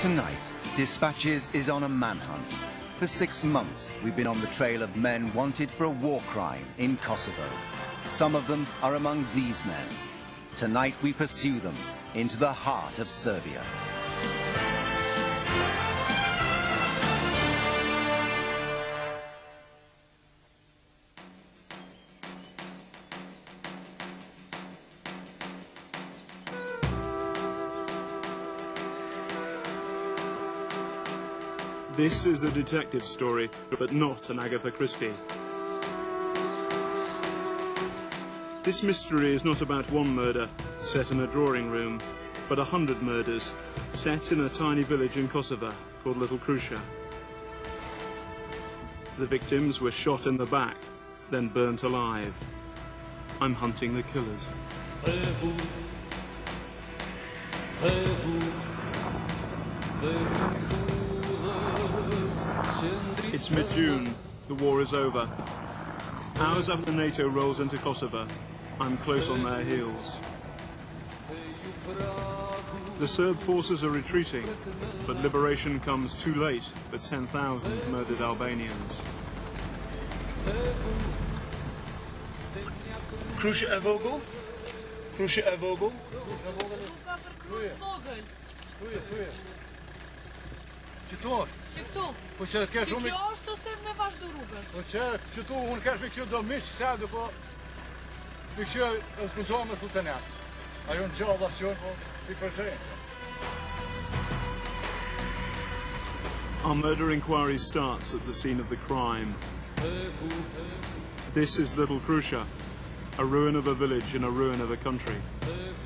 Tonight, Dispatches is on a manhunt. For 6 months, we've been on the trail of men wanted for a war crime in Kosovo. Some of them are among these men. Tonight we pursue them into the heart of Serbia. This is a detective story, but not an Agatha Christie. This mystery is not about one murder, set in a drawing room, but 100 murders, set in a tiny village in Kosovo called Little Krusha. The victims were shot in the back, then burnt alive. I'm hunting the killers. It's mid-June. The war is over. Hours after NATO rolls into Kosovo, I'm close on their heels. The Serb forces are retreating, but liberation comes too late for 10,000 murdered Albanians. Krusha e Vogel? Krusha e Vogel? Qëto? Që këtu? Po që ke shumë... Që kjo është ose me vazhdu rrugës? Po që qëtu unë kesh me kjo do mishë kësa dhe po... Me kjo e s'kuzohë me sutenet. Ajo në gjallë asion, po i përshejnë. Our murder inquiry starts at the scene of the crime. This is Little Krusha, a ruin of a village in a ruin of a country.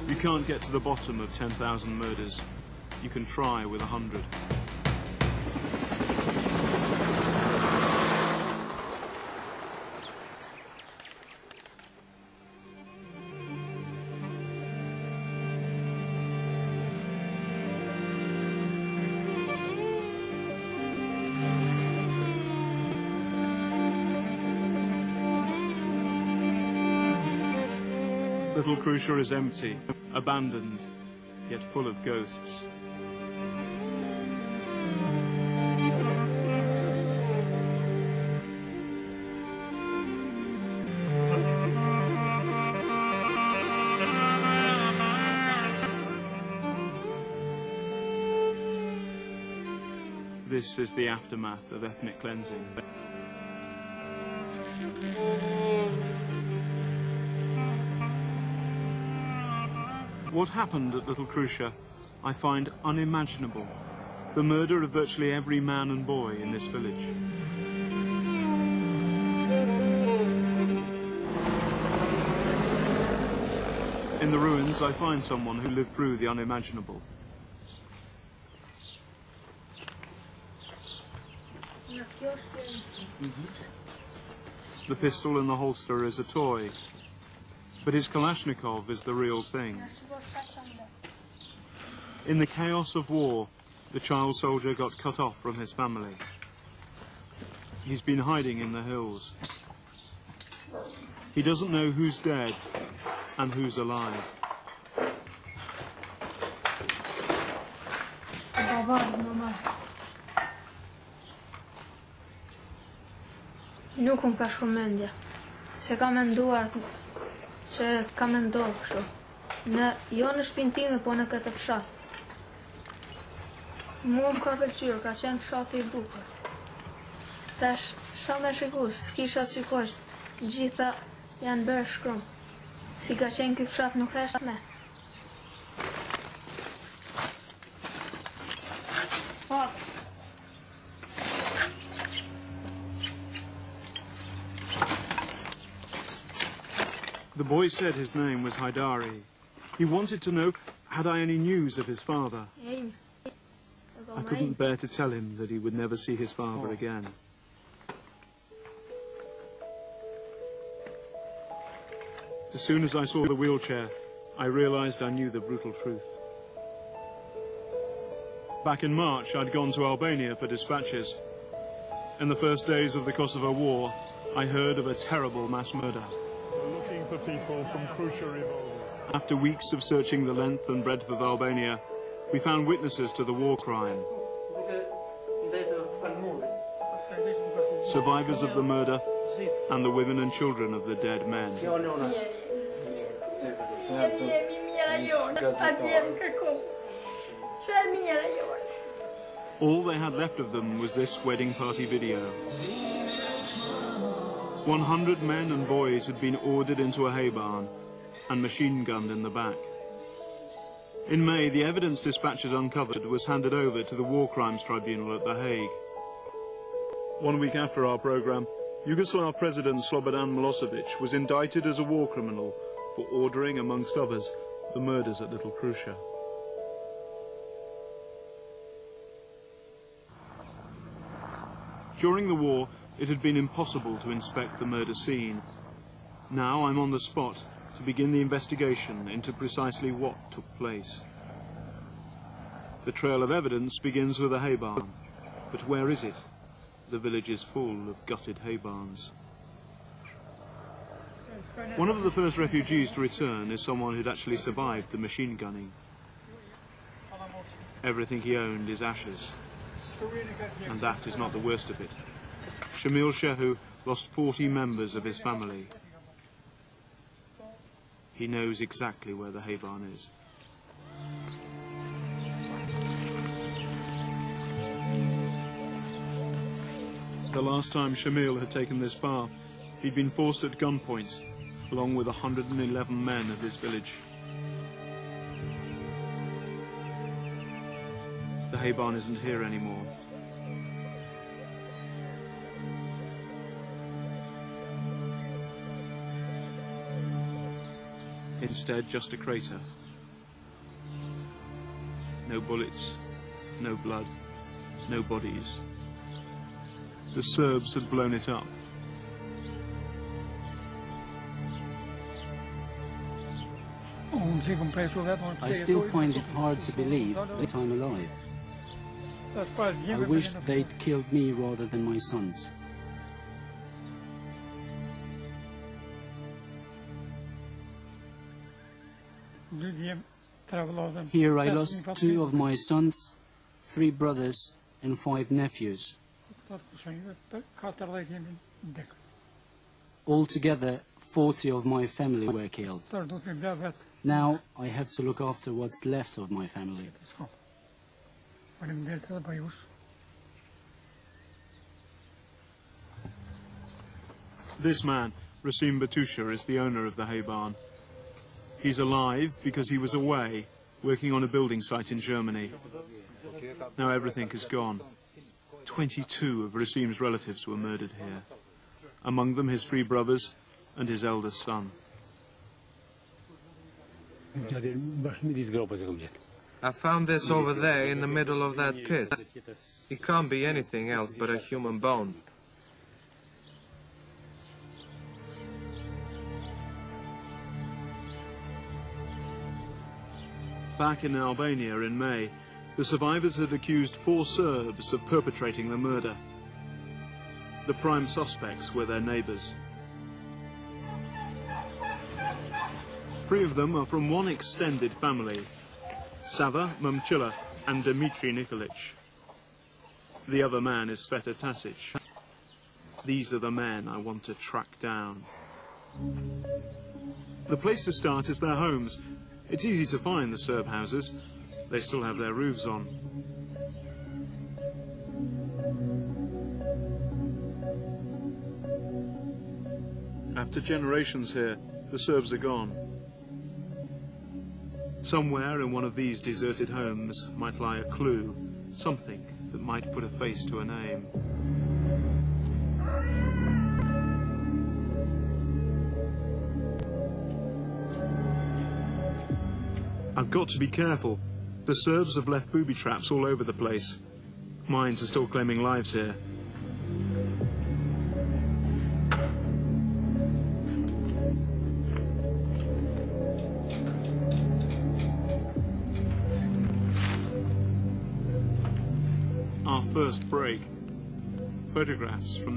You can't get to the bottom of 10,000 murders. You can try with 100. Little Krusha is empty, abandoned, yet full of ghosts. This is the aftermath of ethnic cleansing. What happened at Little Krusha, I find unimaginable. The murder of virtually every man and boy in this village. In the ruins, I find someone who lived through the unimaginable. The pistol in the holster is a toy, but his Kalashnikov is the real thing. In the chaos of war, the child soldier got cut off from his family. He's been hiding in the hills. He doesn't know who's dead and who's alive. Nuk unë ka shumë mendja, se ka menduar që ka mendohë kështu, jo në shpinë time, po në këtë fshat. Mua më ka pëlqyer, ka qenë fshati i bukur. Tash, sa me shiku, s'kisha të shikoj, gjitha janë bërë shkrum. Si ka qenë ky fshat nuk është me. The boy said his name was Haidari. He wanted to know, had I any news of his father? I couldn't bear to tell him that he would never see his father again. As soon as I saw the wheelchair, I realized I knew the brutal truth. Back in March, I'd gone to Albania for dispatches. In the first days of the Kosovo War, I heard of a terrible mass murder. For people from Krusha revolt. After weeks of searching the length and breadth of Albania, we found witnesses to the war crime. Survivors of the murder and the women and children of the dead men. All they had left of them was this wedding party video. 100 men and boys had been ordered into a hay barn and machine gunned in the back. In May, the evidence dispatches uncovered was handed over to the War Crimes Tribunal at The Hague. 1 week after our programme, Yugoslav President Slobodan Milosevic was indicted as a war criminal for ordering, amongst others, the murders at Little Krusha. During the war, it had been impossible to inspect the murder scene. Now I'm on the spot to begin the investigation into precisely what took place. The trail of evidence begins with a hay barn. But where is it? The village is full of gutted hay barns. One of the first refugees to return is someone who'd actually survived the machine gunning. Everything he owned is ashes. And that is not the worst of it. Shamil Shehu lost 40 members of his family. He knows exactly where the hay barn is. The last time Shamil had taken this path, he'd been forced at gunpoint, along with 111 men of his village. The hay barn isn't here anymore. Instead, just a crater. No bullets, no blood, no bodies. The Serbs had blown it up. I still find it hard to believe that I'm alive. I wished they'd killed me rather than my sons. Here I lost 2 of my sons, 3 brothers and 5 nephews. Altogether, 40 of my family were killed. Now I have to look after what's left of my family. This man, Rasim Batusha, is the owner of the hay barn. He's alive because he was away, working on a building site in Germany. Now everything is gone. 22 of Rasim's relatives were murdered here. Among them his 3 brothers and his eldest son. I found this over there in the middle of that pit. It can't be anything else but a human bone. Back in Albania in May, the survivors had accused 4 Serbs of perpetrating the murder. The prime suspects were their neighbours. 3 of them are from one extended family, Sava Momchila and Dmitri Nikolic. The other man is Sveta Tasic. These are the men I want to track down. The place to start is their homes. It's easy to find the Serb houses. They still have their roofs on. After generations here, the Serbs are gone. Somewhere in one of these deserted homes might lie a clue, something that might put a face to a name. I've got to be careful. The Serbs have left booby traps all over the place. Mines are still claiming lives here. Our first break. Photographs from the